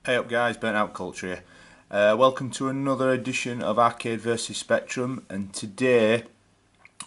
Hey up guys, Burnt Out Culture here. Welcome to another edition of Arcade vs Spectrum, and today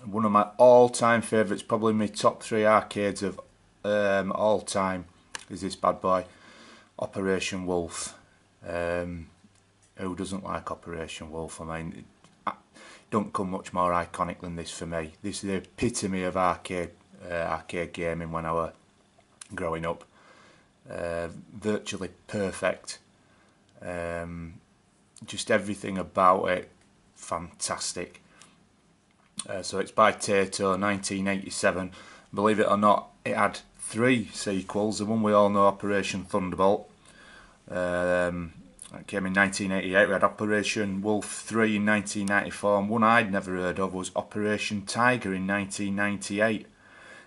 one of my all-time favourites, probably my top 3 arcades of all time, is this bad boy, Operation Wolf. Who doesn't like Operation Wolf? I mean, it don't come much more iconic than this for me. This is the epitome of arcade gaming when I was growing up. Virtually perfect. Just everything about it fantastic. So it's by Tato, 1987. Believe it or not, it had 3 sequels. The one we all know, Operation Thunderbolt, that came in 1988. We had Operation Wolf 3 in 1994, and one I'd never heard of was Operation Tiger in 1998.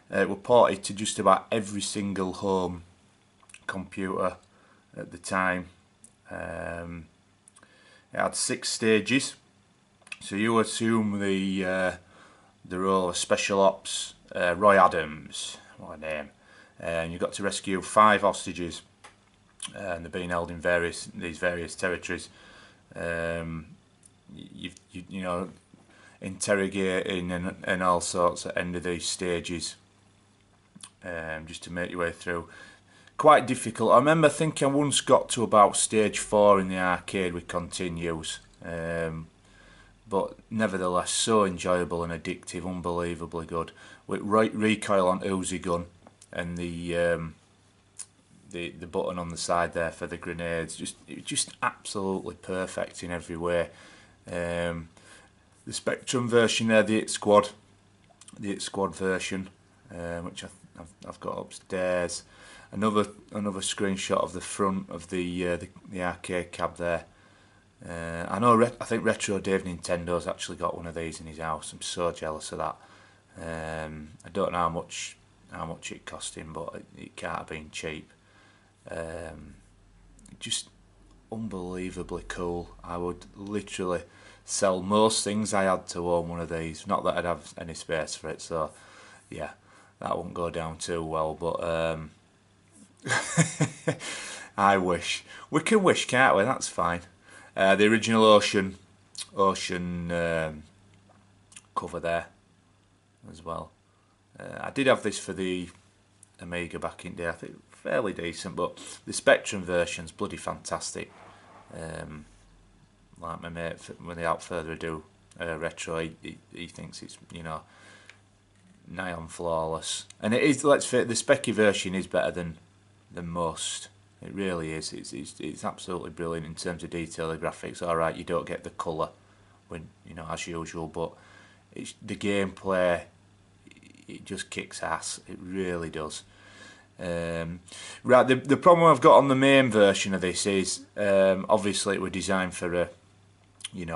It was ported to just about every single home computer at the time. It had 6 stages, so you assume the role of Special Ops Roy Adams, what a name, and you've got to rescue 5 hostages, and they're being held in these various territories. You know, interrogating and all sorts at the end of these stages, just to make your way through. Quite difficult. I remember thinking I once got to about stage 4 in the arcade with continues, but nevertheless so enjoyable and addictive, unbelievably good. With recoil on Uzi gun and the button on the side there for the grenades, just absolutely perfect in every way. The Spectrum version there, the Hit Squad version, which I've got upstairs. Another screenshot of the front of the arcade cab there. I think Retro Dave Nintendo's actually got one of these in his house. I'm so jealous of that. I don't know how much it cost him, but it can't have been cheap. Just unbelievably cool. I would literally sell most things I had to own one of these. Not that I'd have any space for it, so yeah, that wouldn't go down too well, but I wish. We can wish, can't we? That's fine. The original Ocean cover there as well. I did have this for the Amiga back in the day. I think fairly decent, but the Spectrum version's bloody fantastic. Like my mate, without further ado, Retro, he thinks it's, you know, nigh on flawless, and it is. Let's face it, the specky version is better than most. It really is. It's absolutely brilliant in terms of detail. The graphics, all right, you don't get the colour when, you know, as usual, but it's the gameplay. It just kicks ass. It really does. Right, the problem I've got on the main version of this is obviously it was designed for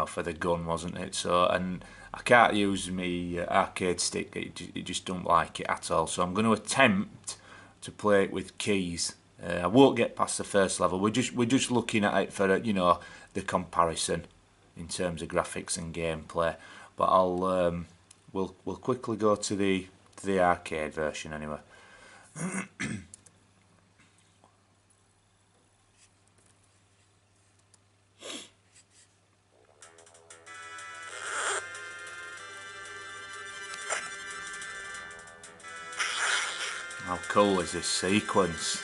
for the gun, wasn't it? So, and I can't use my arcade stick. It just don't like it at all. So I'm going to attempt to play it with keys. I won't get past the first level. We're just looking at it for the comparison in terms of graphics and gameplay. But we'll quickly go to the arcade version anyway. How cool is this sequence?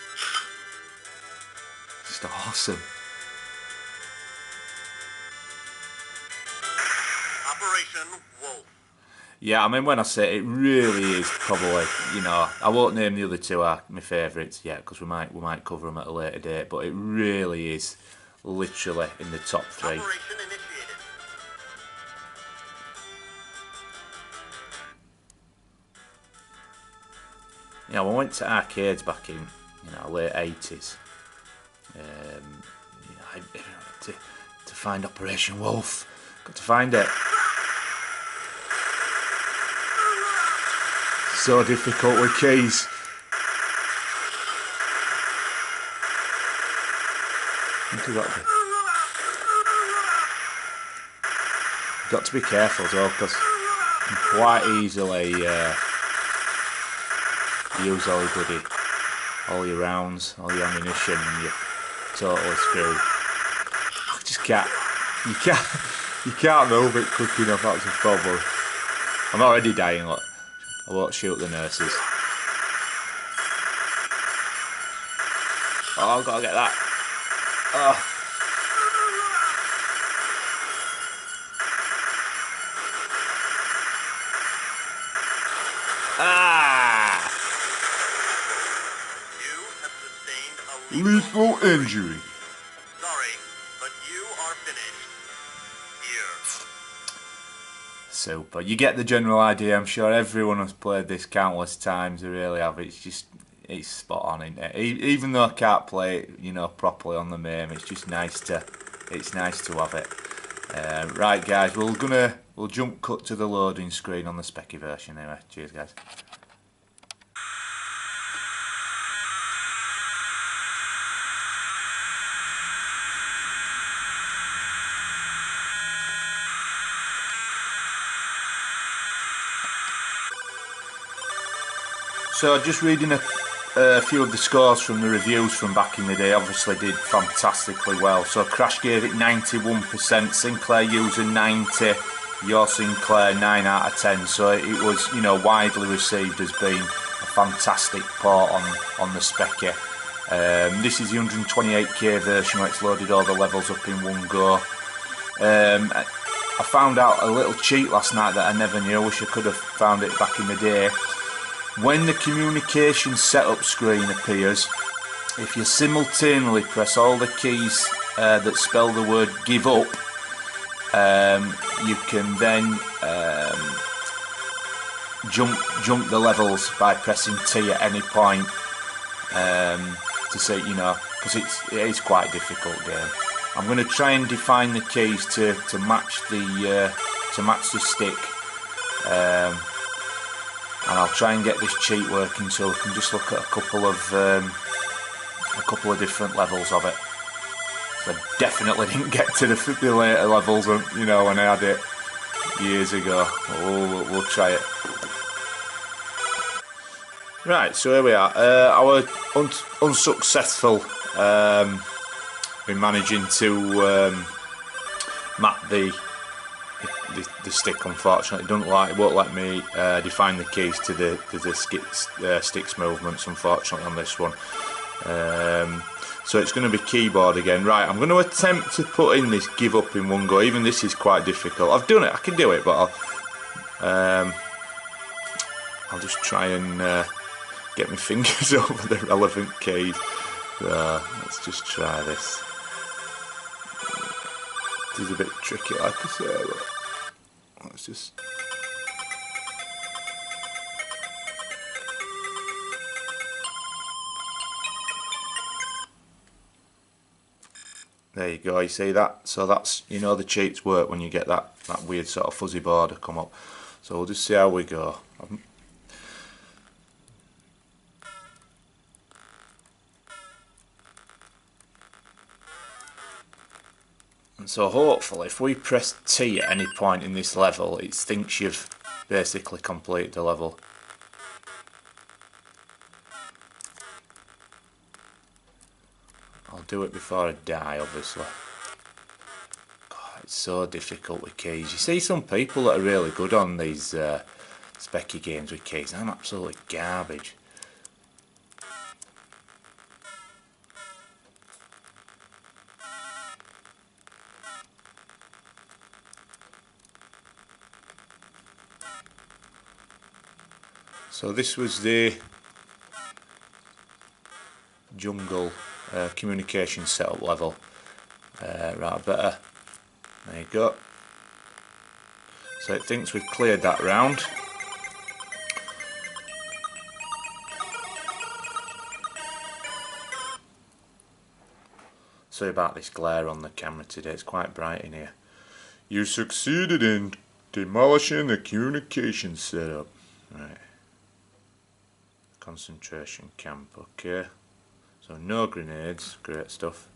Just awesome. Operation Wolf. Yeah, I mean, when I say it really is probably, I won't name the other 2 are my favourites yet because we might cover them at a later date, but it really is literally in the top 3. Operation initiated. You know, I went to arcades back in late 80s. To find Operation Wolf, got to find it. So difficult with keys. Got to be careful as well, because you can quite easily use all your rounds, all your ammunition, and your totally screwed. I just can't. You can't move it quick enough. That's a problem. I'm already dying. Look, I won't shoot the nurses. Oh, I've got to get that. Oh. Ah! You have sustained a Lethal injury. Sorry, but you are finished. Here. Super. You get the general idea. I'm sure everyone has played this countless times. They really have. It's spot on, isn't it? Even though I can't play it, you know, properly on the MAME, it's just nice to have it. Right, guys, we'll jump cut to the loading screen on the speccy version anyway. Cheers, guys. So just reading a few of the scores from the reviews from back in the day. Obviously did fantastically well. So Crash gave it 91%, Sinclair user 90, your Sinclair 9 out of 10. So it was, you know, widely received as being a fantastic port on the speccy. This is the 128k version where it's loaded all the levels up in one go. I found out a little cheat last night that I never knew. I wish I could have found it back in the day. When the communication setup screen appears, if you simultaneously press all the keys that spell the word give up, you can then jump the levels by pressing T at any point to say, you know, because it is quite a difficult game. I'm going to try and define the keys to match the stick. And I'll try and get this cheat working so we can just look at a couple of different levels of it. So I definitely didn't get to the later levels, you know, when I had it years ago. We'll try it. Right, so here we are. I was unsuccessful in managing to map the stick. Unfortunately, it won't let me define the keys to the stick's movements, unfortunately, on this one. So it's going to be keyboard again. Right, I'm going to attempt to put in this give up in one go. Even this is quite difficult. I've done it, I can do it, but I'll just try and get my fingers over the relevant keys. Let's just try this. It is a bit tricky, like I say, but let's just... There you go, you see that? So that's, you know, the cheats work when you get that weird sort of fuzzy border come up. So we'll just see how we go. And so hopefully if we press T at any point in this level, it thinks you've basically completed the level. I'll do it before I die, obviously. God, it's so difficult with keys. You see some people that are really good on these speccy games with keys. I'm absolutely garbage. So this was the jungle communication setup level. Right, better. There you go. So it thinks we've cleared that round. Sorry about this glare on the camera today, it's quite bright in here. You succeeded in demolishing the communication setup. Right. Concentration camp, okay. So no grenades, great stuff.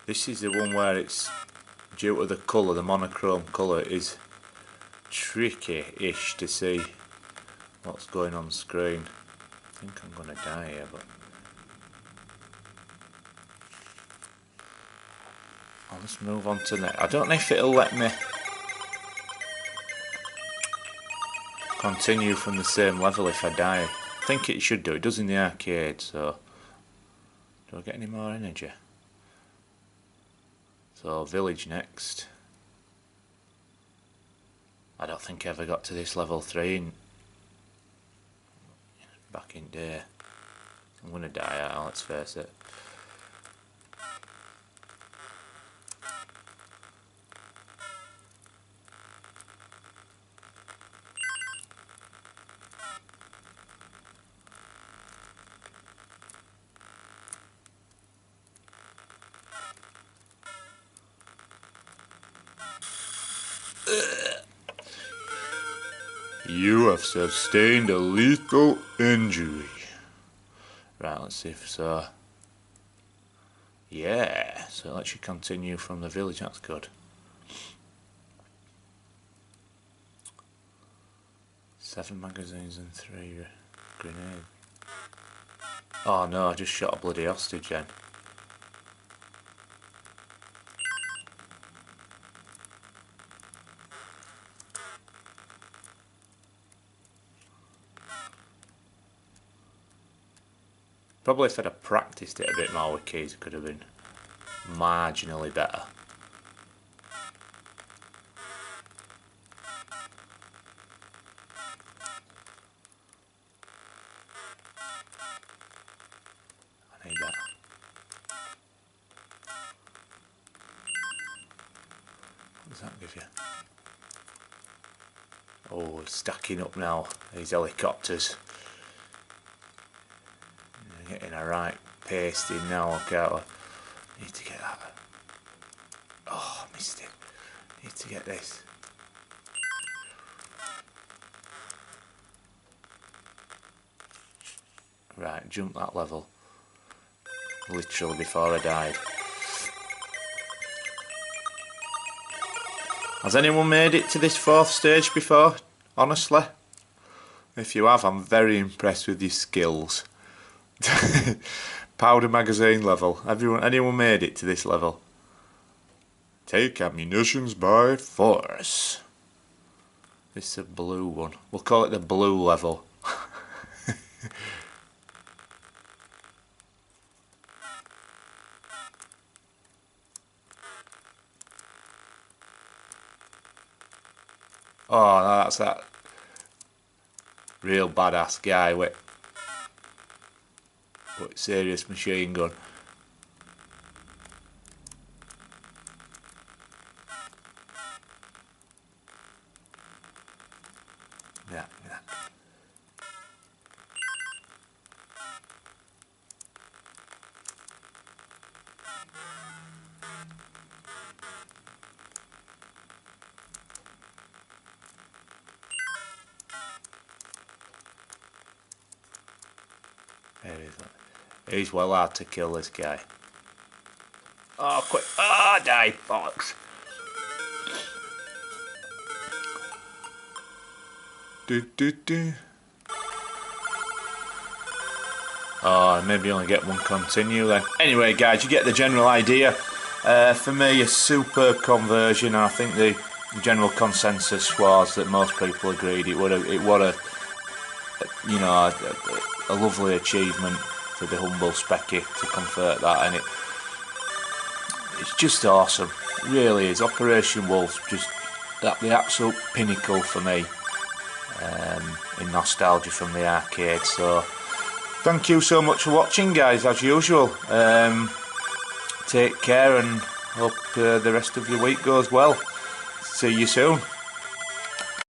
This is the one where it's due to the colour, the monochrome colour, it is tricky-ish to see what's going on screen. I think I'm going to die here, but I'll just move on to that. I don't know if it'll let me continue from the same level if I die. I think it should do. It does in the arcade, so do I get any more energy? So village next. I don't think I ever got to this level 3 back in day. I'm gonna die out, let's face it. You have sustained a lethal injury. Right, let's see if so. Yeah, so it lets you continue from the village, that's good. 7 magazines and 3 grenades. Oh no, I just shot a bloody hostage then. Probably if I'd have practiced it a bit more with keys, it could have been marginally better. I need that. What does that give you? Oh, stacking up now, these helicopters. Getting a right pasting now, okay. I need to get that. Oh, I missed it. Need to get this. Right, jump that level. Literally before I died. Has anyone made it to this 4th stage before? Honestly? If you have, I'm very impressed with your skills. Powder magazine level. Anyone made it to this level? Take ammunitions by force. This is a blue one. We'll call it the blue level. Oh, that's that real badass guy with serious machine gun. Yeah. He's well hard to kill, this guy. Oh, quick. Oh, die, fox. Oh, maybe only get one continue then. Anyway, guys, you get the general idea. For me, a superb conversion. I think the general consensus was that most people agreed it was a lovely achievement for the humble specky to convert that, and it's just awesome. It really is. Operation Wolf, just the absolute pinnacle for me in nostalgia from the arcade. So thank you so much for watching, guys, as usual. Take care and hope the rest of your week goes well. See you soon.